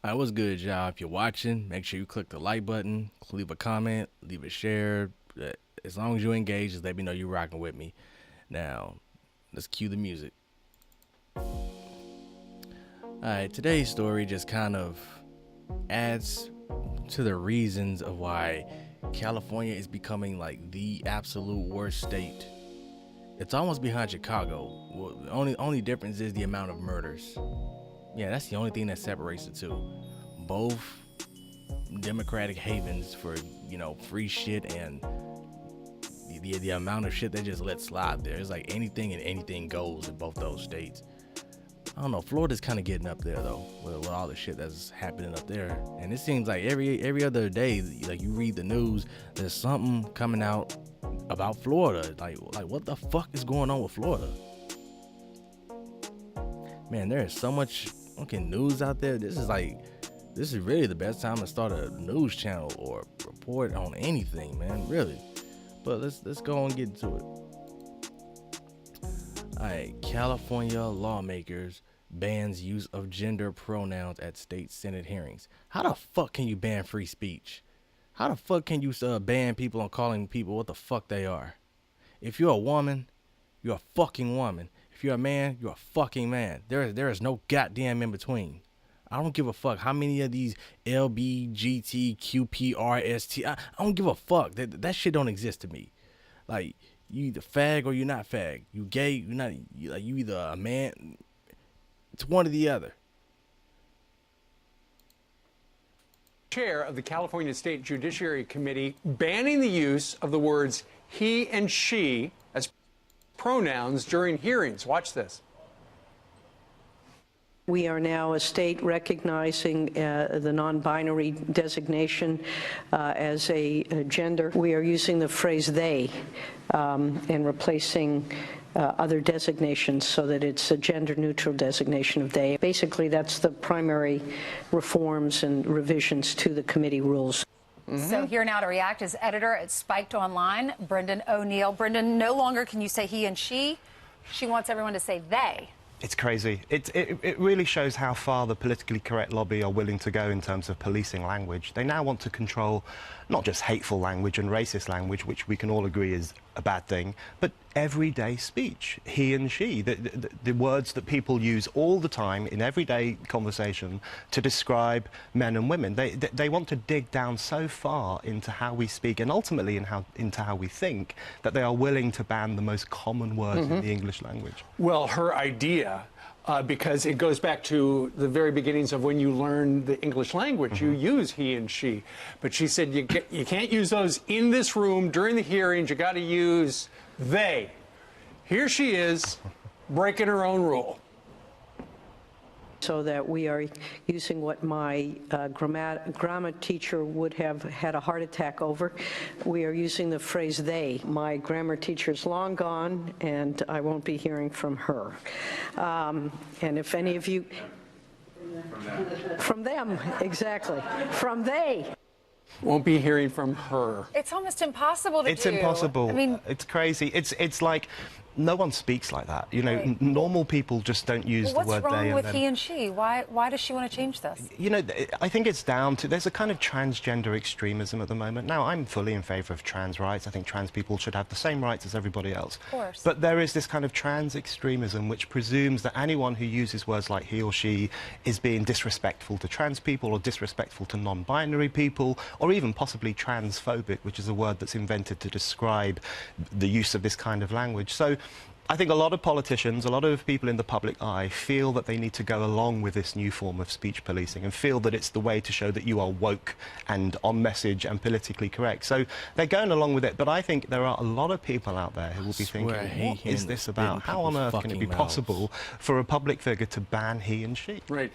All right, what's good, y'all? If you're watching, make sure you click the like button, leave a comment, leave a share. As long as you engage, just let me know you're rocking with me. Now, let's cue the music. All right, today's story just kind of adds to the reasons of why California is becoming like the absolute worst state. It's almost behind Chicago. Well, the only difference is the amount of murders. Yeah, that's the only thing that separates the two. Both democratic havens for, free shit, and the amount of shit they just let slide there. It's like anything and anything goes in both those states. I don't know, Florida's kind of getting up there though, with all the shit that's happening up there. And it seems like every other day, like you read the news, there's something coming out about Florida. Like what the fuck is going on with Florida? Man, there is so much fucking news out there. This is really the best time to start a news channel or report on anything, man, really. But let's go and get into it. Alright, California lawmakers bans use of gender pronouns at state Senate hearings. How the fuck can you ban free speech? How the fuck can you ban people on calling people what the fuck they are? If you're a woman, you're a fucking woman. If you're a man, you're a fucking man. There is no goddamn in between. I don't give a fuck how many of these LBGTQPRST. I don't give a fuck. That shit don't exist to me. Like, you either fag or you're not fag. You gay, you're not. You either a man. It's one or the other. Chair of the California State Judiciary Committee banning the use of the words he and she as pronouns during hearings. Watch this. We are now a state recognizing the non-binary designation as a gender. We are using the phrase they and replacing other designations so that it's a gender-neutral designation of they. Basically, that's the primary reforms and revisions to the committee rules. So here now to react is editor at Spiked Online, Brendan O'Neill. Brendan, no longer can you say he and she. She wants everyone to say they. It's crazy. It really shows how far the politically correct lobby are willing to go in terms of policing language. They now want to control not just hateful language and racist language, which we can all agree is a bad thing, but everyday speech, he and she, the words that people use all the time in everyday conversation to describe men and women. They want to dig down so far into how we speak and ultimately into how we think that they are willing to ban the most common words in the English language. Well, her idea, because it goes back to the very beginnings of when you learn the English language, you use he and she. But she said you can't use those in this room during the hearings. You got to use they. Here she is breaking her own rule. So that we are using what my grammar teacher would have had a heart attack over. We are using the phrase they. My grammar teacher's long gone, and I won't be hearing from her. And if any of you... From them, exactly. From they. Won't be hearing from her. It's almost impossible to do. It's impossible. I mean, it's crazy. It's like no one speaks like that. You know, right. Normal people just don't use the word they. What's wrong with then, he and she? Why does she want to change this? You know, I think it's down to, there's a kind of transgender extremism at the moment. Now, I'm fully in favour of trans rights. I think trans people should have the same rights as everybody else. Of course. But there is this kind of trans extremism which presumes that anyone who uses words like he or she is being disrespectful to trans people or disrespectful to non-binary people or even possibly transphobic, which is a word that's invented to describe the use of this kind of language. So I think a lot of politicians, a lot of people in the public eye feel that they need to go along with this new form of speech policing and feel that it's the way to show that you are woke and on message and politically correct. So they're going along with it, but I think there are a lot of people out there who will be thinking, what is this about? How on earth can it be possible for a public figure to ban he and she? Right.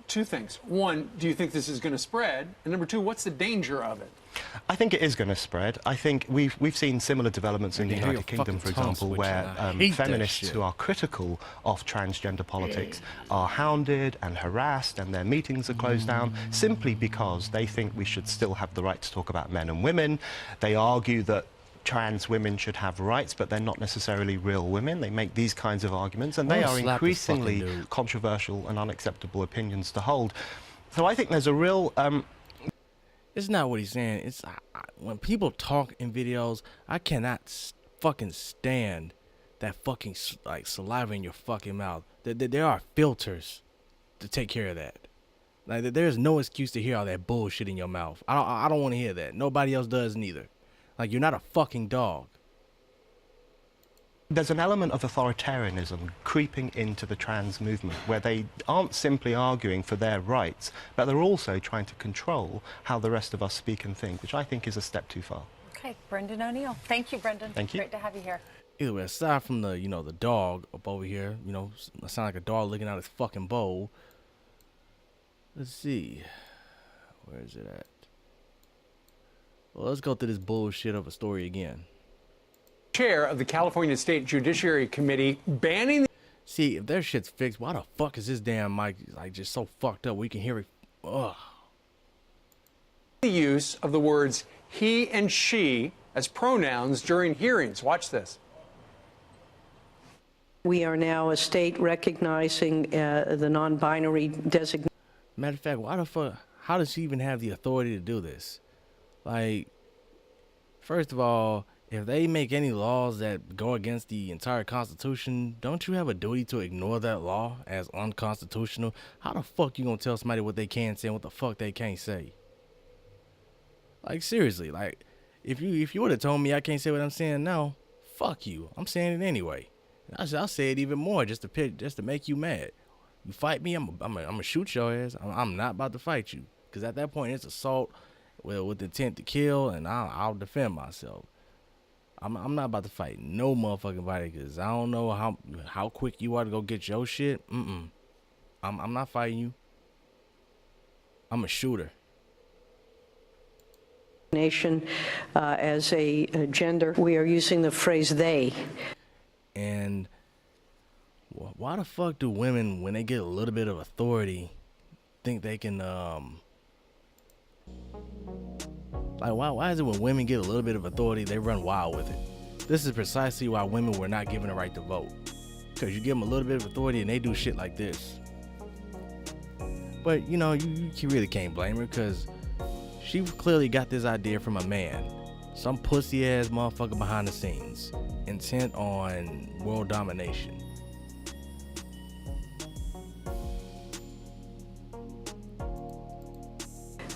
Two things. One, do you think this is going to spread? And number two, what's the danger of it? I think it is going to spread. I think we've seen similar developments in the United Kingdom, for example, where feminists who are critical of transgender politics are hounded and harassed and their meetings are closed down simply because they think we should still have the right to talk about men and women. They argue that trans women should have rights, but they're not necessarily real women. They make these kinds of arguments, and they are increasingly controversial and unacceptable opinions to hold. So I think there's a real It's not what he's saying. It's when people talk in videos, I cannot fucking stand that fucking like saliva in your fucking mouth. There are filters to take care of that. Like there's no excuse to hear all that bullshit in your mouth. I don't want to hear that. Nobody else does neither. Like you're not a fucking dog. there's an element of authoritarianism creeping into the trans movement where they aren't simply arguing for their rights, but they're also trying to control how the rest of us speak and think, which I think is a step too far. Okay, Brendan O'Neill. Thank you, Brendan. Thank you. Great to have you here. Either way, aside from the, the dog up over here, I sound like a dog licking out his fucking bowl. Let's see. Where is it at? Well, let's go through this bullshit of a story again. Chair of the California State Judiciary Committee banning See, if their shit's fixed, why the fuck is this damn mic like just so fucked up we can hear it? Ugh. the use of the words he and she as pronouns during hearings. Watch this. We are now a state recognizing the non-binary designation. Matter of fact, why the fuck? How does she even have the authority to do this? Like, first of all, if they make any laws that go against the entire Constitution, don't you have a duty to ignore that law as unconstitutional? How the fuck you gonna tell somebody what they can say and what the fuck they can't say? Like, seriously, like, if you would have told me I can't say what I'm saying now, fuck you. I'm saying it anyway. I'll say it even more just to make you mad. You fight me, I'm gonna shoot your ass. I'm not about to fight you, because at that point it's assault with intent to kill, and I'll defend myself. I'm not about to fight no motherfucking body, because I don't know how quick you are to go get your shit. I'm not fighting you. I'm a shooter. Nation as a gender. We are using the phrase they. And why the fuck do women, when they get a little bit of authority, think they can like why is it when women get a little bit of authority they run wild with it? This is precisely why women were not given the right to vote, because you give them a little bit of authority and they do shit like this. But you really can't blame her, because she clearly got this idea from a man, some pussy ass motherfucker behind the scenes, intent on world domination.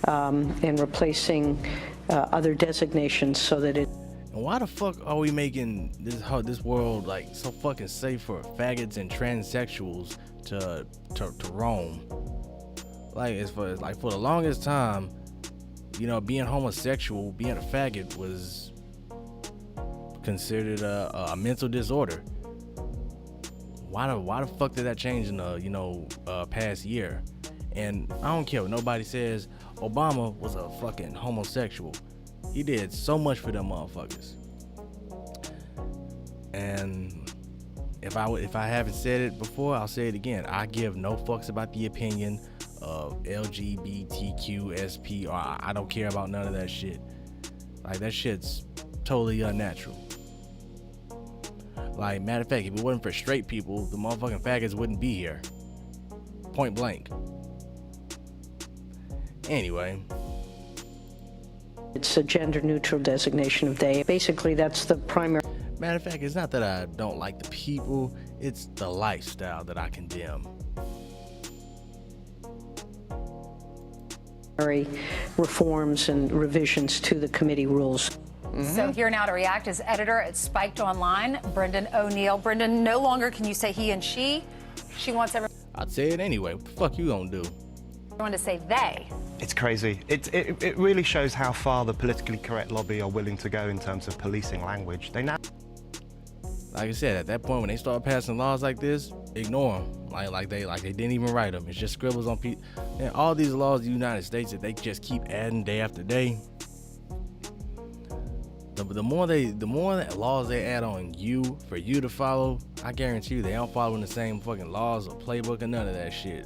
And replacing other designations so that it. And why the fuck are we making this world like so fucking safe for faggots and transsexuals to roam? Like for the longest time, being homosexual, being a faggot was considered a mental disorder. Why the fuck did that change in the past year? And I don't care what nobody says. Obama was a fucking homosexual. He did so much for them motherfuckers. And if I haven't said it before, I'll say it again. I give no fucks about the opinion of LGBTQ, or I don't care about none of that shit. Like, that shit's totally unnatural. Like, matter of fact, if it wasn't for straight people, the motherfucking faggots wouldn't be here. Point blank. Anyway. It's a gender-neutral designation of they. Basically, that's the primary. Matter of fact, it's not that I don't like the people, it's the lifestyle that I condemn. Reforms and revisions to the committee rules. So here now to react is editor at Spiked Online, Brendan O'Neill. Brendan, no longer can you say he and she. She wants everyone I'd say it anyway. What the fuck you gonna do? to say they. It's crazy. It really shows how far the politically correct lobby are willing to go in terms of policing language. They now... Like I said, at that point when they start passing laws like this, ignore them. Like they didn't even write them. It's just scribbles on people. And all these laws in the United States that they just keep adding day after day. The more laws they add on you for you to follow, I guarantee you they don't follow the same fucking laws or playbook or none of that shit.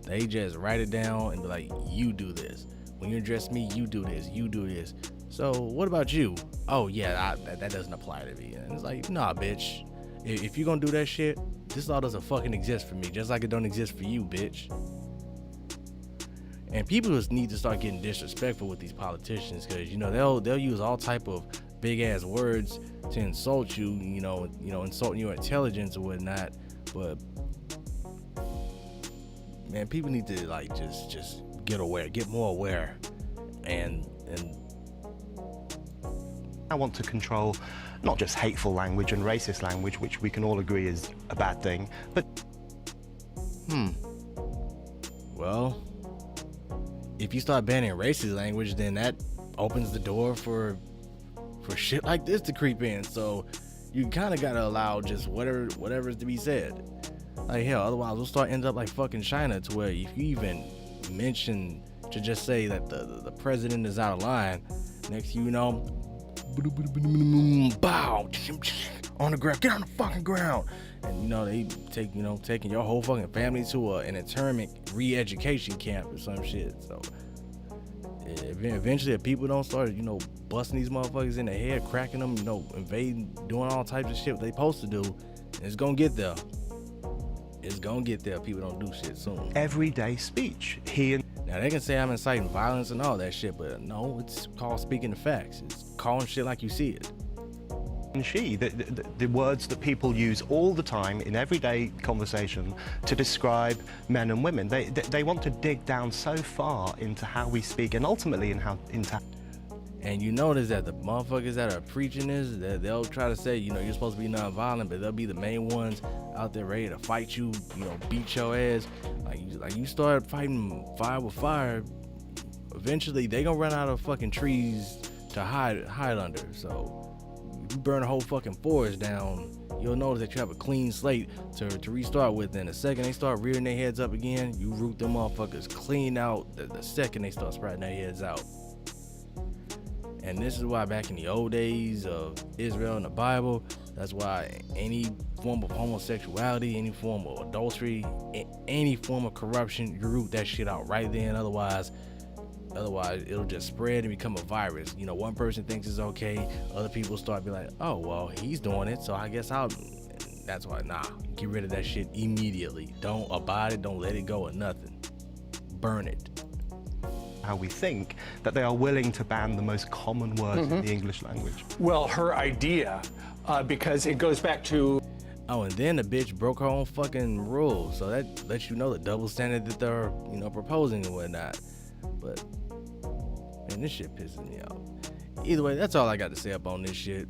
They just write it down and be like, you do this. When you address me, you do this. You do this. So what about you? Oh yeah, that doesn't apply to me. And it's like, nah, bitch. If you gonna do that shit, this law doesn't fucking exist for me, just like it don't exist for you, bitch. And people just need to start getting disrespectful with these politicians, because you know they'll use all type of big ass words to insult you, insulting your intelligence or whatnot. But man, people need to like just get more aware, and I want to control not just hateful language and racist language, which we can all agree is a bad thing, but well, if you start banning racist language, then that opens the door for shit like this to creep in. So you kind of gotta allow just whatever's to be said. Like hell, otherwise we'll start end up like fucking China, to where if you even mention to just say that the president is out of line, next thing you know, bow on the ground, get on the fucking ground. And they taking your whole fucking family to an internment re-education camp or some shit. So eventually, if people don't start busting these motherfuckers in the head, cracking them, invading, doing all types of shit they supposed to do, it's gonna get there. It's gonna get there. People don't do shit soon. everyday speech. Now they can say I'm inciting violence and all that shit, but no, it's called speaking the facts. It's calling shit like you see it. And she, the words that people use all the time in everyday conversation to describe men and women. They want to dig down so far into how we speak, and ultimately into. And you notice that the motherfuckers that are preaching this, that they'll try to say, you're supposed to be nonviolent, but they'll be the main ones out there ready to fight you, beat your ass. Like you start fighting fire with fire, eventually they gonna run out of fucking trees to hide under. So if you burn a whole fucking forest down, you'll notice that you have a clean slate to restart with. And the second they start rearing their heads up again, you root them motherfuckers clean out the second they start spreading their heads out. And this is why back in the old days of Israel and the Bible, that's why any form of homosexuality, any form of adultery, any form of corruption, you root that shit out right then. Otherwise it'll just spread and become a virus. One person thinks it's okay, other people start being like, oh well, he's doing it, so I guess that's why, get rid of that shit immediately. Don't abide it, don't let it go or nothing. Burn it. How we think, that they are willing to ban the most common words in the English language. Well, her idea, because it goes back to. Oh, and then the bitch broke her own fucking rules, so that lets you know the double standard that they're proposing and whatnot. But man, this shit pisses me off. Either way, that's all I got to say up on this shit.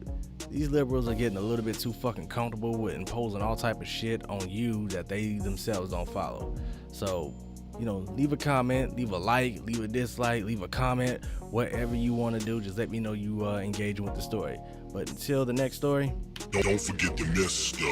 These liberals are getting a little bit too fucking comfortable with imposing all type of shit on you that they themselves don't follow. So leave a comment, leave a like, leave a dislike, leave a comment, whatever you want to do. Just let me know you engaging with the story. But until the next story, don't forget the Mister.